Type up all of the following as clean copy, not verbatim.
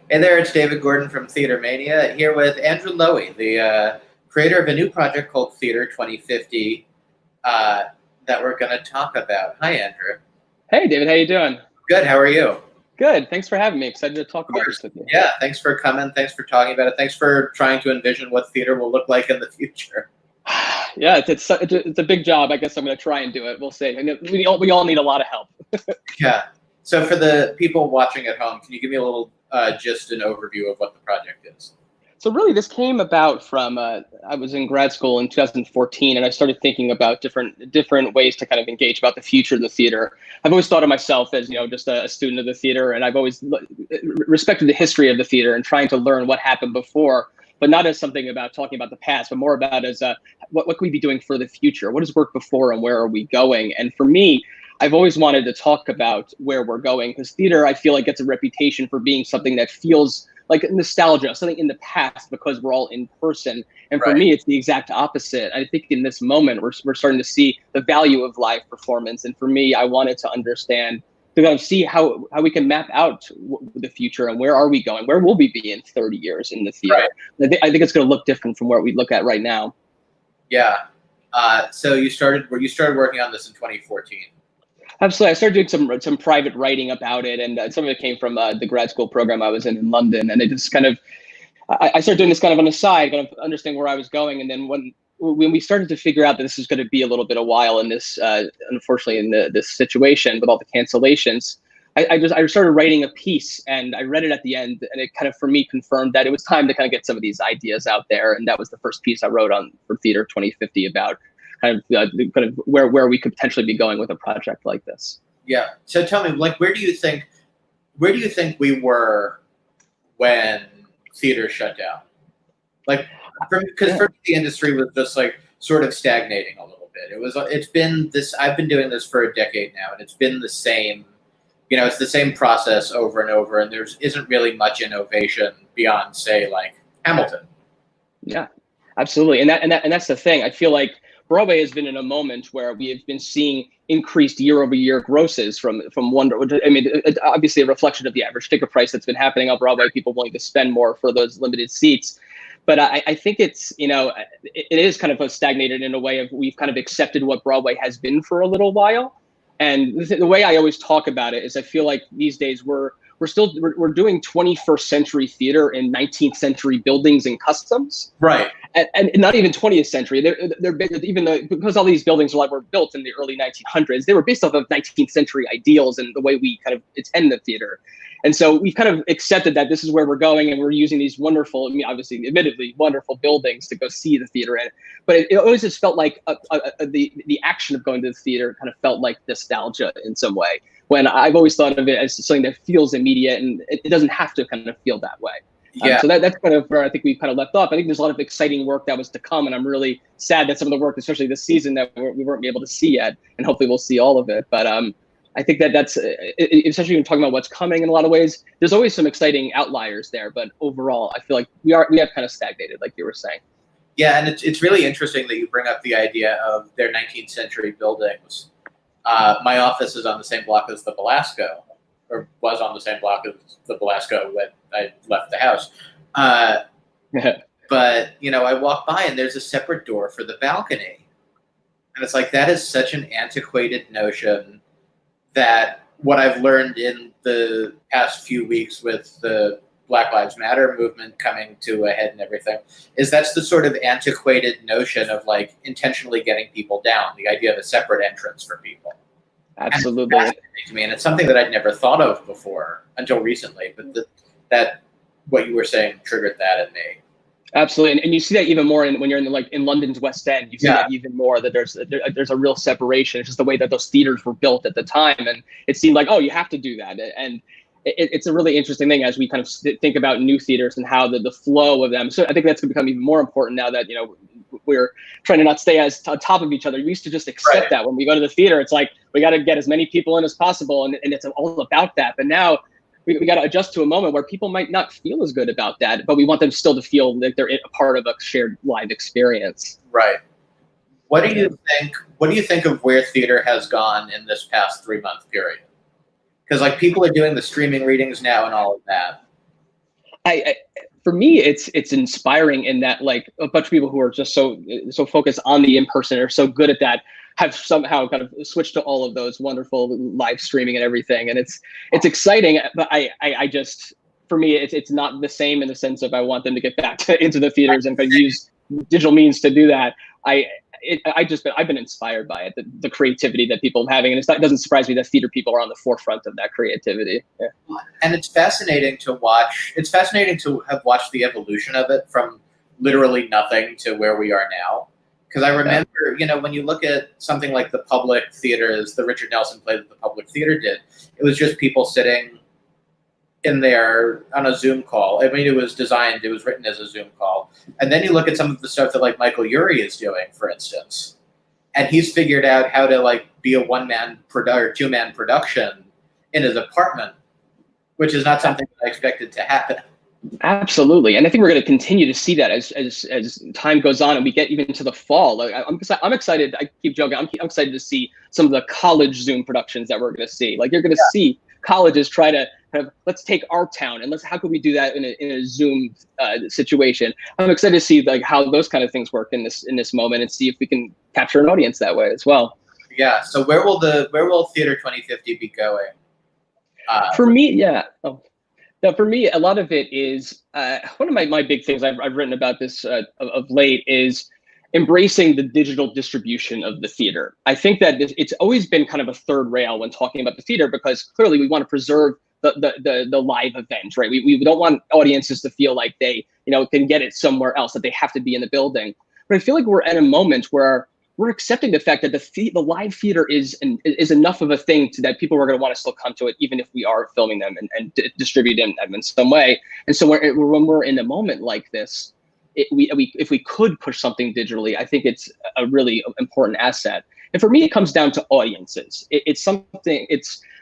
Hey there, it's David Gordon from TheaterMania, here with Andrew Lowy, the creator of a new project called Theater 2050 that we're going to talk about. Hi, Andrew. Hey, David, how you doing? Good, how are you? Good, thanks for having me. Excited to talk about this with you. Yeah, thanks for coming. Thanks for talking about it. Thanks for trying to envision what theater will look like in the future. Yeah, it's a big job. I guess I'm going to try and do it. We'll see. And we all need a lot of help. Yeah. So for the people watching at home, can you give me a little just an overview of what the project is? So really, this came about from I was in grad school in 2014, and I started thinking about different ways to kind of engage about the future of the theater. I've always thought of myself as just a student of the theater, and I've always respected the history of the theater and trying to learn what happened before, but not as something about talking about the past, but more about as what can we be doing for the future? What has worked before, and where are we going? And for me, I've always wanted to talk about where we're going, because theater, I feel like, gets a reputation for being something that feels like nostalgia, something in the past, because we're all in person. And for me, it's the exact opposite. I think in this moment, we're starting to see the value of live performance. And for me, I wanted to understand, to kind of see how we can map out the future and where are we going? Where will we be in 30 years in the theater? Right. I think it's going to look different from where we look at right now. Yeah. So you started working on this in 2014. Absolutely. I started doing some private writing about it, and some of it came from the grad school program I was in London. And it just kind of, I started doing this kind of on the side, kind of understanding where I was going. And then when we started to figure out that this was going to be a little bit a while in this, unfortunately, in this situation with all the cancellations, I started writing a piece, and I read it at the end, and it kind of, for me, confirmed that it was time to kind of get some of these ideas out there. And that was the first piece I wrote for Theater 2050 about kind of where we could potentially be going with a project like this. Yeah. So tell me, like, where do you think we were when theater shut down? Like, because for me, the industry was just like sort of stagnating a little bit. It's been this. I've been doing this for a decade now, and it's been the same. It's the same process over and over, and there isn't really much innovation beyond, say, like Hamilton. Yeah, absolutely, and that's the thing. I feel like Broadway has been in a moment where we have been seeing increased year-over-year grosses from Wonder. I mean, obviously a reflection of the average ticket price that's been happening on Broadway, people willing to spend more for those limited seats. But I think it's, it is kind of stagnated in a way of we've kind of accepted what Broadway has been for a little while. And the way I always talk about it is I feel like these days we're doing 21st century theater in 19th century buildings and customs. Right. And not even 20th century. They're even though, because all these buildings were built in the early 1900s, they were based off of 19th century ideals and the way we kind of attend the theater. And so we've kind of accepted that this is where we're going, and we're using these wonderful, obviously, admittedly, wonderful buildings to go see the theater in. But it always just felt like the action of going to the theater kind of felt like nostalgia in some way, when I've always thought of it as something that feels immediate, and it doesn't have to kind of feel that way. Yeah. So that's kind of where I think we've kind of left off. I think there's a lot of exciting work that was to come, and I'm really sad that some of the work, especially this season, that we weren't able to see yet, and hopefully we'll see all of it. But I think that's, especially when talking about what's coming in a lot of ways, there's always some exciting outliers there. But overall, I feel like we have kind of stagnated, like you were saying. Yeah, and it's really interesting that you bring up the idea of their 19th century buildings. My office is on the same block as the Belasco, or was on the same block as the Belasco when I left the house. But, I walk by and there's a separate door for the balcony. And it's like, that is such an antiquated notion that what I've learned in the past few weeks with the Black Lives Matter movement coming to a head and everything is that's the sort of antiquated notion of like intentionally getting people down, the idea of a separate entrance for people. Absolutely. And it's fascinating to me, and it's something that I'd never thought of before until recently, but that what you were saying triggered that in me. Absolutely, and you see that even more when you're in London's West End. You see that even more, that there's a real separation. It's just the way that those theaters were built at the time, and it seemed like, oh, you have to do that. And it's a really interesting thing as we kind of think about new theaters and how the flow of them. So I think that's going to become even more important now that we're trying to not stay as on top of each other. We used to just accept that when we go to the theater, it's like we got to get as many people in as possible, and it's all about that. But now we got to adjust to a moment where people might not feel as good about that, but we want them still to feel like they're a part of a shared live experience. Right. What do you think? What do you think of where theater has gone in this past 3-month period? Because like people are doing the streaming readings now and all of that. I for me, it's inspiring in that like a bunch of people who are just so focused on the in-person are so good at that have somehow kind of switched to all of those wonderful live streaming and everything, and it's exciting. But I just for me it's not the same in the sense of I want them to get back into the theaters and kind of use digital means to do that. I've been inspired by it, the creativity that people are having, and it doesn't surprise me that theater people are on the forefront of that creativity. Yeah. And it's fascinating to watch. It's fascinating to have watched the evolution of it from literally nothing to where we are now. Because I remember, when you look at something like the public theaters, the Richard Nelson play that the public theater did, it was just people sitting in there on a Zoom call. I mean, it was written as a Zoom call. And then you look at some of the stuff that like Michael Urie is doing, for instance, and he's figured out how to like be a one-man or two-man production in his apartment, which is not something that I expected to happen. Absolutely, and I think we're going to continue to see that as time goes on and we get even to the fall. Like, I'm excited. I keep joking. I'm excited to see some of the college Zoom productions that we're going to see. Like you're going to see colleges try to have, let's take our town and how could we do that in a Zoom situation. I'm excited to see like how those kind of things work in this moment and see if we can capture an audience that way as well. Yeah. So where will Theater 2050 be going? For me, yeah. Oh. Now, for me, a lot of it is one of my big things I've written about this of late is embracing the digital distribution of the theater. I think that it's always been kind of a third rail when talking about the theater because clearly we want to preserve the live event, right? We don't want audiences to feel like they can get it somewhere else, that they have to be in the building. But I feel like we're at a moment where we're accepting the fact that the live theater is enough of a thing that people are going to want to still come to it, even if we are filming them and distribute them in some way. And so when we're in a moment like this, if we could push something digitally, I think it's a really important asset. And for me, it comes down to audiences. It's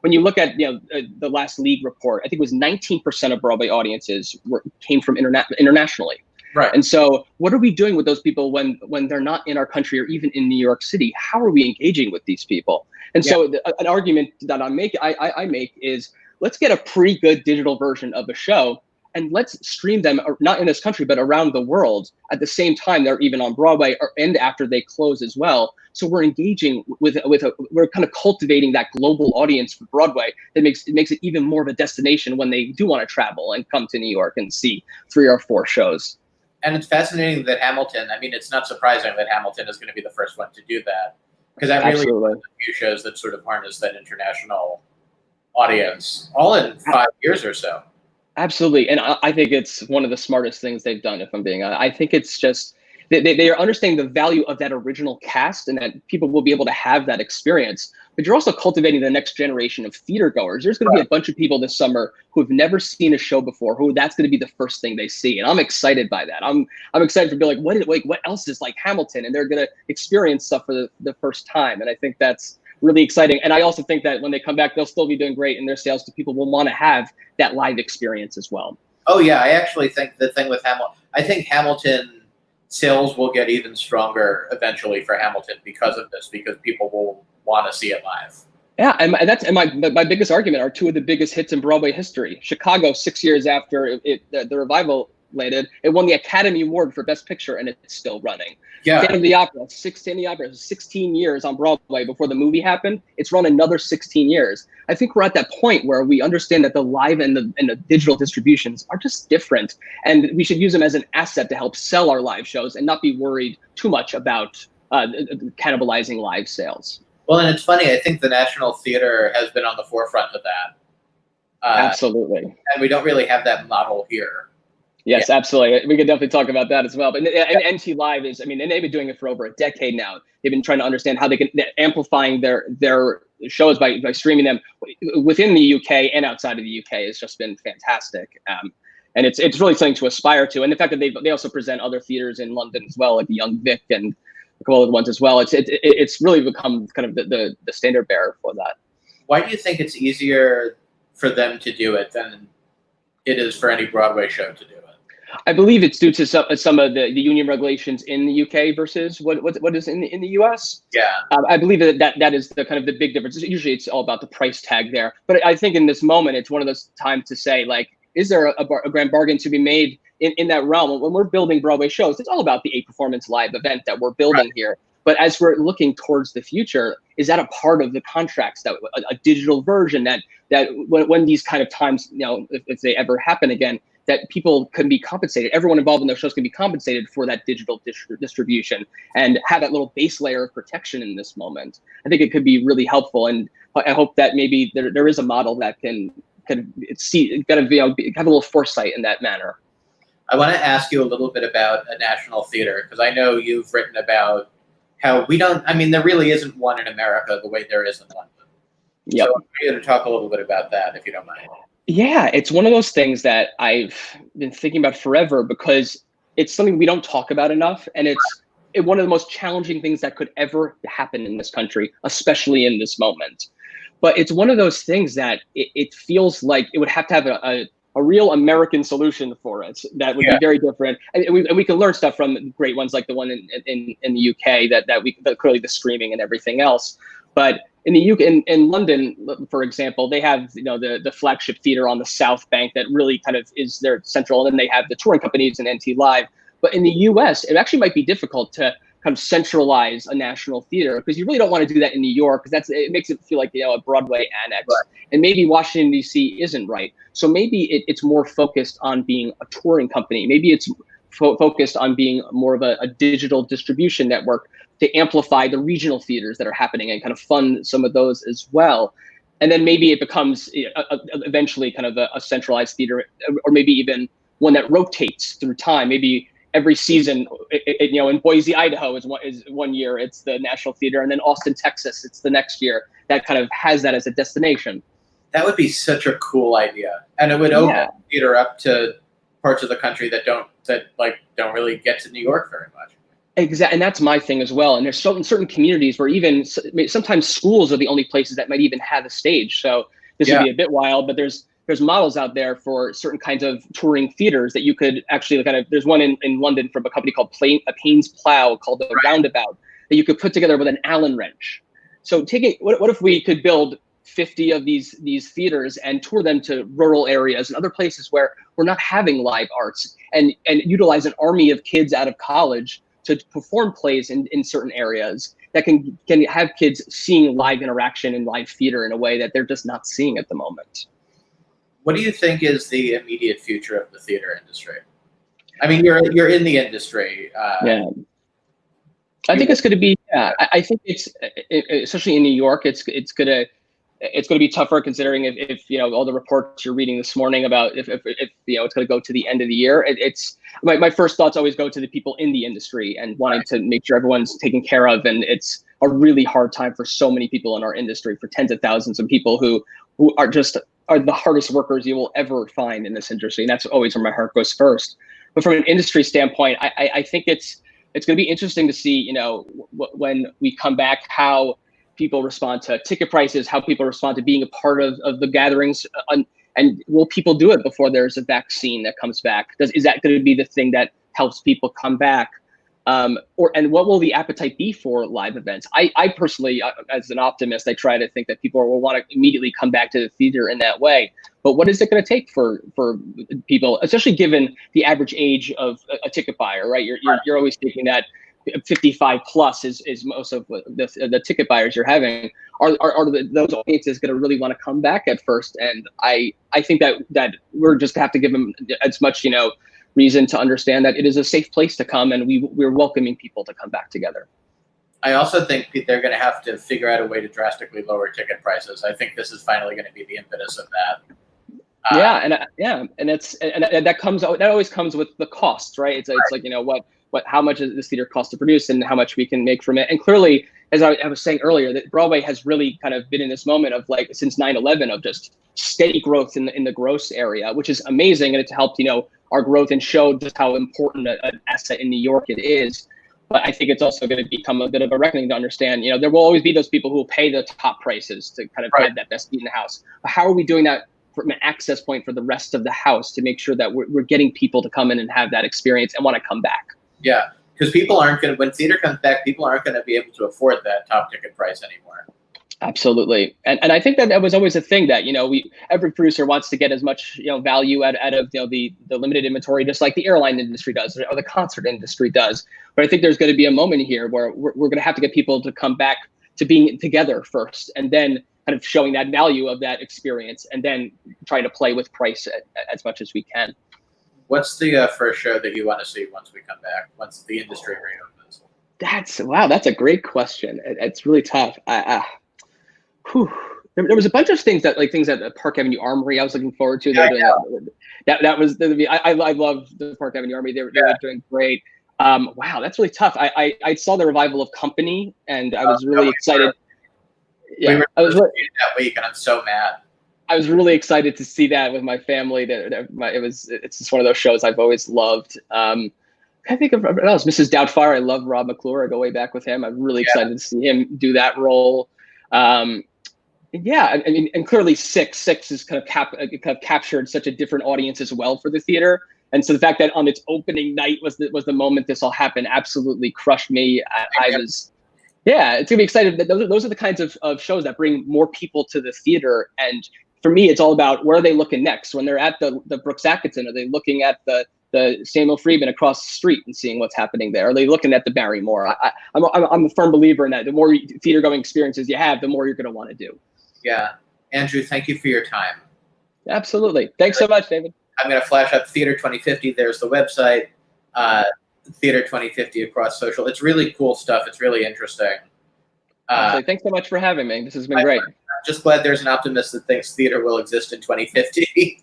when you look at the last league report, I think it was 19% of Broadway audiences came from internationally. Right. And so what are we doing with those people when they're not in our country or even in New York City? How are we engaging with these people? And so an argument that I make is let's get a pretty good digital version of the show and let's stream them, not in this country, but around the world at the same time they're even on Broadway and after they close as well. So we're engaging we're kind of cultivating that global audience for Broadway that makes it even more of a destination when they do want to travel and come to New York and see 3 or 4 shows. And it's fascinating that Hamilton, I mean, it's not surprising that Hamilton is going to be the first one to do that. Because that really is one of the few shows that sort of harness that international audience, all in 5 years or so. Absolutely. And I think it's one of the smartest things they've done, if I'm being honest. I think it's just, they are understanding the value of that original cast and that people will be able to have that experience. But you're also cultivating the next generation of theater goers. There's going to be a bunch of people this summer who have never seen a show before, who that's going to be the first thing they see. And I'm excited by that. I'm excited to be like, what else is like Hamilton? And they're going to experience stuff for the first time. And I think that's really exciting. And I also think that when they come back, they'll still be doing great and their sales to people will want to have that live experience as well. Oh yeah, I actually think the thing with Hamilton sales will get even stronger eventually for Hamilton because of this, because people will want to see it live. Yeah, and my biggest argument are 2 of the biggest hits in Broadway history. Chicago, 6 years after the revival landed, it won the Academy Award for Best Picture, and it's still running. Yeah. Phantom of the Opera, 16 years on Broadway before the movie happened. It's run another 16 years. I think we're at that point where we understand that the live and the digital distributions are just different, and we should use them as an asset to help sell our live shows and not be worried too much about cannibalizing live sales. Well, and it's funny, I think the National Theater has been on the forefront of that. Absolutely. And we don't really have that model here. Yes, absolutely. We could definitely talk about that as well. But NT Live is, I mean, and they've been doing it for over a decade now. They've been trying to understand how they can amplifying their shows by streaming them within the UK and outside of the UK has just been fantastic. And it's really something to aspire to. And the fact that they also present other theaters in London as well, like the Young Vic and a couple other ones as well. It's really become kind of the standard bearer for that. Why do you think it's easier for them to do it than it is for any Broadway show to do it? I believe it's due to some of the union regulations in the UK versus what is in the US. Yeah. I believe that is the kind of the big difference. Usually it's all about the price tag there. But I think in this moment, it's one of those times to say, like, is there a grand bargain to be made in that realm? When we're building Broadway shows, it's all about the 8 performance live event that we're building here. But as we're looking towards the future, is that a part of the contracts, that a digital version that when these kind of times, if they ever happen again, that people can be compensated, everyone involved in those shows can be compensated for that digital distribution and have that little base layer of protection in this moment? I think it could be really helpful, and I hope that maybe there is a model that can see, have a little foresight in that manner. I want to ask you a little bit about a national theater, because I know you've written about how there really isn't one in America the way there is in London. Yep. So I'm going to talk a little bit about that, if you don't mind. Yeah, it's one of those things that I've been thinking about forever, because it's something we don't talk about enough. And it's one of the most challenging things that could ever happen in this country, especially in this moment. But it's one of those things that it feels like it would have to have a real American solution for it that would be very different. And we can learn stuff from great ones like the one in the UK that clearly the streaming and everything else. But in the UK, in London, for example, they have the flagship theater on the South Bank that really kind of is their central, and then they have the touring companies and NT Live. But in the US, it actually might be difficult to kind of centralize a national theater, because you really don't want to do that in New York, because it makes it feel like a Broadway annex, and maybe Washington D.C. isn't right. So maybe it's more focused on being a touring company. Maybe it's focused on being more of a digital distribution network to amplify the regional theaters that are happening and kind of fund some of those as well. And then maybe it becomes eventually kind of a centralized theater, or maybe even one that rotates through time. Maybe every season, in Boise, Idaho is 1 year, it's the National Theater, and then Austin, Texas, it's the next year. That kind of has that as a destination. That would be such a cool idea, and it would open the theater up to parts of the country that don't really get to New York very much. Exactly, and that's my thing as well. And there's certain communities where even sometimes schools are the only places that might even have a stage. So this would be a bit wild, but there's models out there for certain kinds of touring theaters that you could actually there's one in London from a company called Payne's Plough called the Roundabout that you could put together with an Allen wrench. So what if we could build 50 of these theaters and tour them to rural areas and other places where we're not having live arts, and utilize an army of kids out of college to perform plays in certain areas that can have kids seeing live interaction and live theater in a way that they're just not seeing at the moment. What do you think is the immediate future of the theater industry? I mean, you're in the industry. I think it's going to be. I think it's especially in New York. It's going to be tougher, considering if all the reports you're reading this morning about if it's going to go to the end of the year. It's my first thoughts always go to the people in the industry and wanting to make sure everyone's taken care of. And it's a really hard time for so many people in our industry, for tens of thousands of people who are the hardest workers you will ever find in this industry. And that's always where my heart goes first. But from an industry standpoint, I think it's going to be interesting to see, when we come back, how people respond to ticket prices, how people respond to being a part of the gatherings, and will people do it before there's a vaccine that comes back? Is that going to be the thing that helps people come back? And what will the appetite be for live events? I personally, as an optimist, I try to think that people will want to immediately come back to the theater in that way. But what is it going to take for people, especially given the average age of a ticket buyer, right? You're always thinking that 55 plus is most of the ticket buyers you're having. Are those audiences going to really want to come back at first? And I think that we're just have to give them as much reason to understand that it is a safe place to come, and we're welcoming people to come bac together. I also think they're going to have to figure out a way to drastically lower ticket prices. I think this is finally going to be the impetus of that. And that always comes with the cost, right? It's like how much does this theater cost to produce and how much we can make from it. And clearly, as I was saying earlier, that Broadway has really kind of been in this moment of since 9/11 of just steady growth in the gross area, which is amazing, and it's helped our growth and showed just how important an asset in New York it is. But I think it's also going to become a bit of a reckoning to understand, there will always be those people who will pay the top prices to kind of have that best seat in the house. But how are we doing that from an access point for the rest of the house to make sure that we're getting people to come in and have that experience and want to come back? Yeah, because people aren't going to, when theater comes back, people aren't going to be able to afford that top ticket price anymore. Absolutely. And I think that that was always a thing that, every producer wants to get as much, value out of, the limited inventory, just like the airline industry does or the concert industry does. But I think there's going to be a moment here where we're going to have to get people to come back to being together first, and then kind of showing that value of that experience, and then trying to play with price as much as we can. What's the first show that you want to see once we come back, once the industry reopens? That's a great question. It's really tough. Whew. There was a bunch of things that the Park Avenue Armory I was looking forward to. That was I love the Park Avenue Armory. They were doing great. Wow, that's really tough. I saw the revival of Company, and I was really excited. Yeah, I was that week, and I'm so mad. I was really excited to see that with my family. It's just one of those shows I've always loved. I think of what else. Mrs. Doubtfire. I love Rob McClure. I go way back with him. I'm really excited to see him do that role. Yeah, I mean, and clearly Six is kind of captured such a different audience as well for the theater. And so the fact that on its opening night was the moment this all happened absolutely crushed me. It's gonna be exciting. Those are the kinds of shows that bring more people to the theater. And for me, it's all about where are they looking next? When they're at the Brooks Atkinson, are they looking at the Samuel Friedman across the street and seeing what's happening there? Are they looking at the Barrymore? I'm a firm believer in that. The more theater going experiences you have, the more you're going to want to do. Yeah. Andrew, thank you for your time. Absolutely. Thanks so much, David. I'm going to flash up Theater 2050. There's the website, Theater 2050 across social. It's really cool stuff. It's really interesting. Thanks so much for having me. This has been great. I'm just glad there's an optimist that thinks theater will exist in 2050.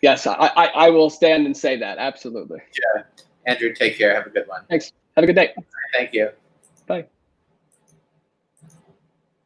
Yes, I will stand and say that. Absolutely. Yeah. Andrew, take care. Have a good one. Thanks. Have a good day. Thank you. Bye.